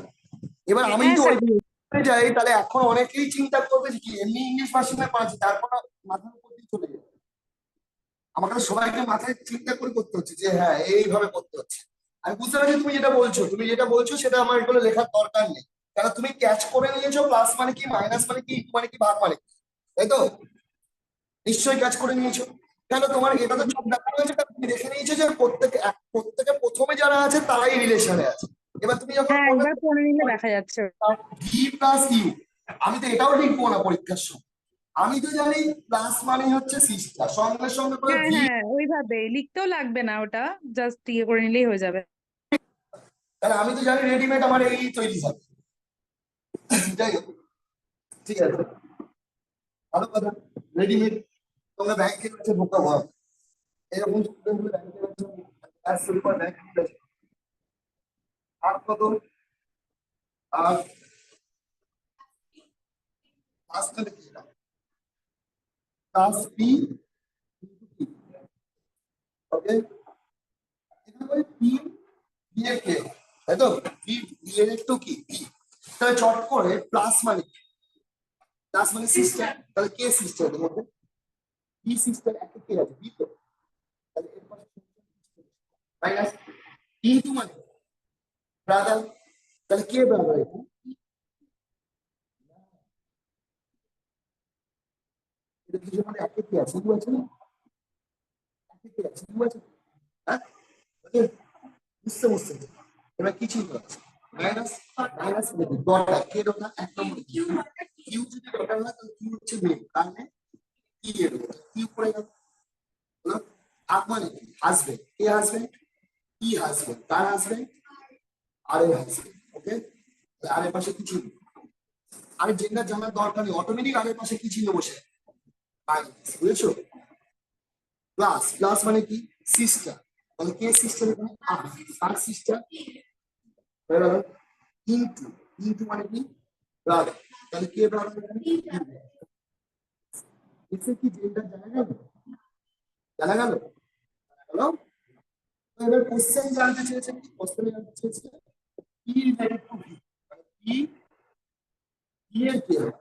এবার আমি হ্যাঁ যদি স্যার। ওই যাই, তাহলে এখন অনেকেই চিন্তা করবে যে কি এমনি ইংলিশ ভার্সনে পড়াচ্ছি, তারপর মাথার উপর দিয়ে চলে যাবে। আমাকে তো সবাইকে মাথায় চিন্তা করে করতে হচ্ছে যে হ্যাঁ এইভাবে করতে হচ্ছে। আমি বুঝতে পারছি তুমি যেটা বলছো সেটা আমার এগুলো লেখার দরকার নেই, কারণ তুমি ক্যাচ করে নিয়েছো প্লাস মানে কি, মাইনাস মানে কি, ইন্টু মানে কি, ভাগ মানে কি, তাই তো? নিশ্চয়ই ক্যাচ করে নিয়েছো। কেন তোমার এটা তো সব ব্যাপার হয়েছে, কারণ তুমি দেখে নিয়েছো যে প্রত্যেকে প্রথমে যারা আছে তারাই রিলেশনে আছে। এবার তুমি যখন হ্যাঁ, বলবে একবার পড়ে নিলে দেখা যাচ্ছে। ভি প্লাস ইউ, আমি তো এটাও লিখবো না পরীক্ষার সময়। আমি তো জানি প্লাস মানে হচ্ছে সিস্টার, সঙ্গে সঙ্গে করে হ্যাঁ ভি, হ্যাঁ, ওইভাবে লিখতেও লাগবে না, ওটা জাস্ট ইয়ে করে নিলেই হয়ে যাবে। তাহলে আমি তো জানি রেডিমেড আমার এই তৈরি হবে। যাই হোক, ঠিক আছে, ভালো কথা। রেডিমেড, তোমরা ব্যাংকে কাছে ঢোকা ভাব, এরকম স্টুডেন্ট ব্যাংকে কাছে ক্লাস শুরু করে ব্যাংকে গেছে, আর কত, আর ক্লাস তাহলে কি এটা? প্লাস পি ওকে এখানে বলি পি বি এর কে তাই তো পি বি এর একটু কি পি তাহলে চট করে প্লাস মানে সিস্টেম তাহলে কে সিস্টেম এর মধ্যে পি সিস্টেম একটা কে আছে বি তো তাহলে এর পাশে মাইনাস ইনটু মানে ব্রাদার তাহলে কে ব্রাদার এটা এটা কিছু মানে একটা কি আছে কি আছে না একটা কি আছে কি আছে হ্যাঁ ওকে বুঝতে বুঝতে এবার কি ছিল minus minus dot K dot এক নম্বর কিউ কিউ যদি ডট হয় তাহলে কিউ হচ্ছে মেন তার মানে কি এর কিউ পড়ে গেল হলো আপ মানে কি হাজবেন্ড কে হাজবেন্ড কি হাজবেন্ড কার হাজবেন্ড আর এর হাজবেন্ড ওকে আর এর পাশে কি ছিল আর জেন্ডার জানার দরকার নেই অটোমেটিক আর এর পাশে কি ছিল বসে মাইনাস বুঝেছো প্লাস প্লাস মানে কি সিস্টার তাহলে কে সিস্টার এখানে আর সিস্টার হয়ে গেল ইনটু ইনটু মানে কি ব্রাদার তাহলে কে ব্রাদার এসে কি জেন্ডার জানা গেল হ্যালো এবার কোশ্চেন জানতে চেয়েছে কি কোশ্চেন জানতে চেয়েছে কি রিলেটেড টু ভি কি কি এর কি হবে?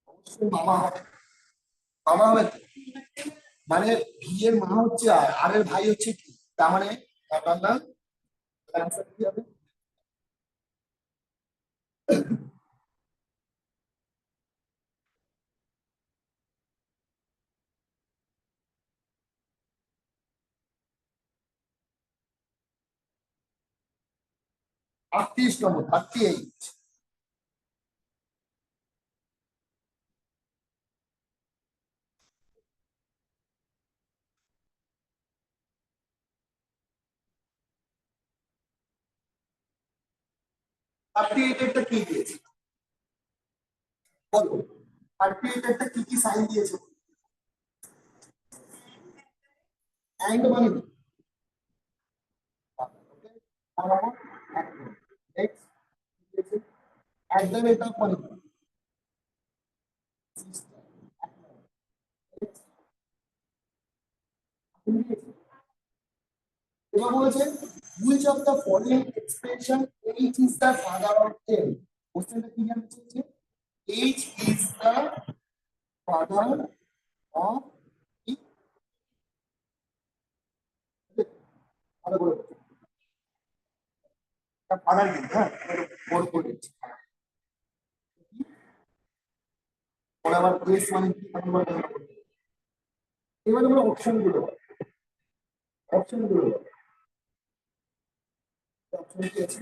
অবশ্যই মামা হবে মামা হবে তো। মানে ভি এর মা হচ্ছে আর এর ভাই হচ্ছে কি তার মানে আপনার অ্যান্সার কি হবে 38 নম্বর 38 38 এরটা কি দিয়েছে বলো 38 এরটা কি সাইন দিয়েছে এন্ড মানে কি ওকে বরাবর নেক্সট দিয়েছে এট দ্য রেট অফ মানে কি এবার বলেছে which of the following expression h is the father of m কোশ্চেনটা কি জানতে চেয়েছে h is the father of কি ভালো করে ফাদার কিন্তু হ্যাঁ বড় করে দিচ্ছি পরে আবার কেস মানে কি এবার আমরা অপশন গুলো অপশন কি আছে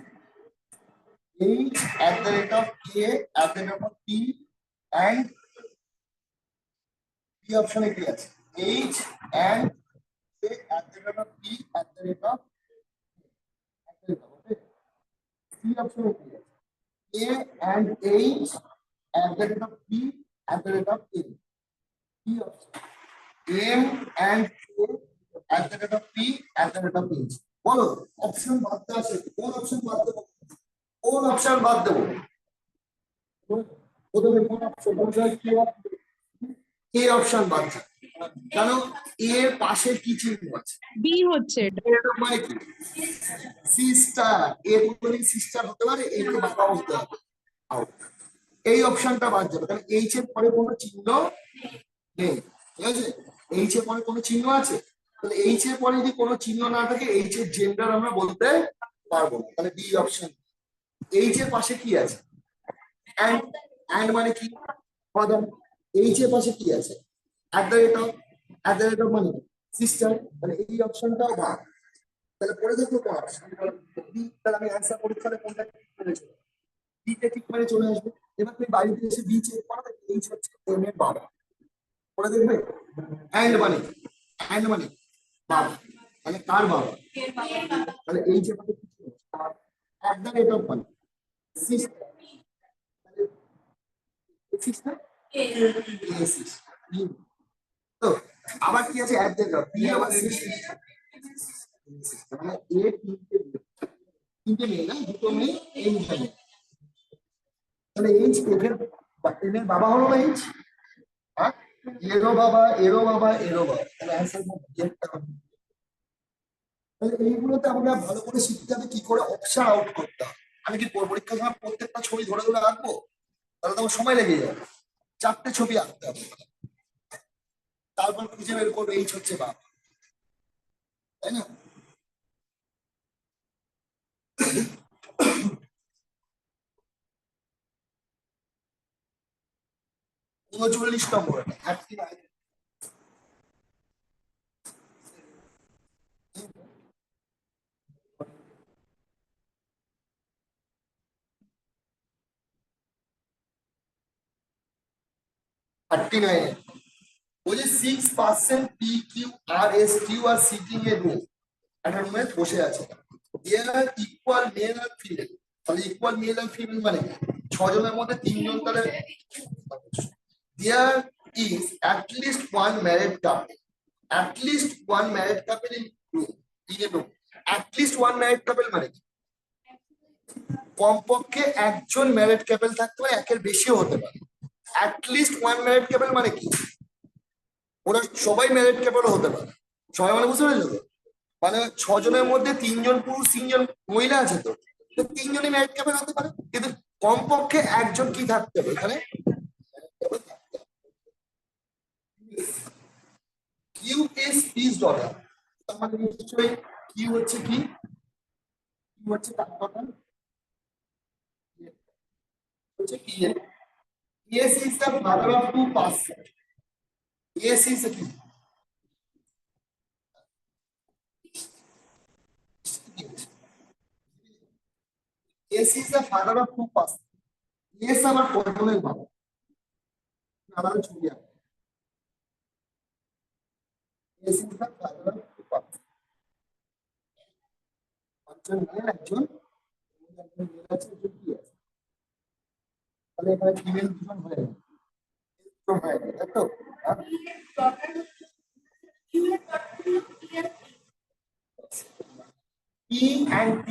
h at the rate of a at the rate of p and p অপশনে কি আছে h and a at the rate of p at the rate of okay c অপশনে কি আছে a and h at the rate of p at the rate of n p option m and k at the rate of p at the rate of h বলো option বাদ দেওয়া আছে কোন option বাদ দেবো কোন অপশন বাদ দেবো প্রথমে কোন অপশন কে অপশন বাদ যাবে কেন এর পাশে কি চিহ্ন আছে বি হচ্ছে এটা এর মানে কি সিস্টার এর কোনো সিস্টার হতে পারে এর তো বাবা হতে হবে Out. এই অপশনটা বাদ যাবে কারণ এইচ এর পরে কোনো চিহ্ন নেই ঠিক আছে এইচ এর পরে কোনো চিহ্ন আছে তাহলে এইচ এর পরে যদি কোনো চিহ্ন না থাকে এইচ এর জেন্ডার আমরা বলতে পারবো না। তাহলে বি অপশন এইচ এর পাশে কি আছে and মানে কি ফাদার এইচ এর পাশে কি আছে at the rate of মানে সিস্টার মানে এই অপশনটাও বাদ তাহলে পরে দেখো কোন অপশন তাহলে আমি অ্যান্সার পরীক্ষাতে কোনটা করেছি বি তে ঠিক মানে চলে আসবে এবার তুমি বাড়িতে এসে বি চেক করো এইচ হচ্ছে এম এর বাবা পরে দেখবে and মানে বাবা মানে কার বাবা তাহলে এইচ এর পাশে কি ছিল at the rate of মানে সিস্টার সিস্টার তো আবার কি আছে অ্যাট দ্য বি আবার মানে এ তিনটে মেয়ে না দুটো মেয়ে এই তাহলে এইচ এর বাবা হলো না এইচ হ্যাঁ, এরো বাবা এরো বাবা এরো বাবা, তাহলে অ্যান্সার হবে। তাহলে এইগুলোতে আমরা ভালো করে শিখতে হবে কি করে অপশন আউট করতে হবে। আমি কি পরীক্ষার সময় প্রত্যেকটা ছবি ধরে ধরে আঁকবো? তাহলে তো আমার সময় লেগে যাবে। 4টে ছবি আঁকতে হবে, তারপর খুঁজে বের করবো এইচ হচ্ছে বাবা, তাই না? 39 নম্বর, 39 বলছে 6% P Q R S Q R sitting a room, একটা রুমে বসে আছে, দেয়ার আর ইকুয়াল মেল আর ফিমেল। তাহলে ইকুয়াল মেল আর ফিমেল মানে কি? 6 জনের মধ্যে 3 জন, তাহলে there is at least one married couple, at least one married couple in room, in a room. At least one married couple মানে কি? কমপক্ষে একজন ম্যারেড কাপল থাকতে পারে, একের বেশিও হতে পারে। At least one married couple মানে কি? ওরা সবাই ম্যারেড কাপল হতে পারে। সবাই মানে বুঝতে পেরেছো তো? মানে 6 জনের মধ্যে 3 জন পুরুষ 3 জন মহিলা আছে, তো 3 জনই ম্যারেড কাপল হতে পারে, কিন্তু কমপক্ষে একজন কি থাকতে হবে এখানে? কিউ ইজ পিস ডটার, আমাদের নিশ্চয়ই কিউ হচ্ছে কি? কিউ হচ্ছে তার ডটার, হচ্ছে কি? S is the father of 2 person. S is কি? S is the father of 2 person. S আমার কজনের বাবা? আমাদের ছবি আছে, S is the father of 2 person. একজন মেয়ে, একজন মেয়ে আছে, একজন কি আছে, তাহলে এখানে ফিমেল দুজন হয়ে গেল, দুজন হয়ে গেল, তাই তো? P and T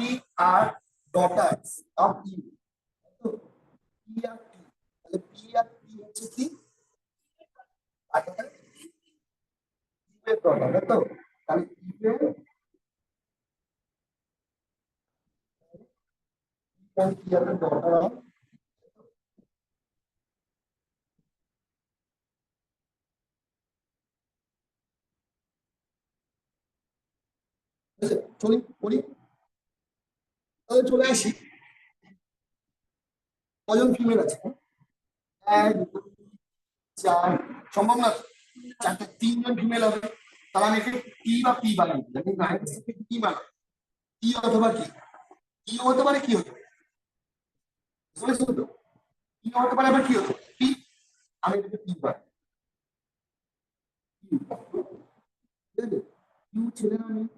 are daughters of E. তো P আর T, তাহলে P আর T হচ্ছে কি? এর daughter, তাই তো? তাহলে P এর and T are the daughter of, চলি করি, তাহলে চলে আসি। কজন ফিমেল আছে? 1 2 4, সম্ভব না? 4টে, 3 জন ফিমেল হবে, তাহলে আমি একে টি বা পি বানাই দিই। আমি নাইন থেকে কি বানাই? টি অথবা কি? কি হতে পারে, কি হতে পারে, বুঝেছো তো? কি হতে পারে, আবার কি হতে পারে, পি। আমি এটাকে পি বানাই, কিউ ছেলে না মেয়ে?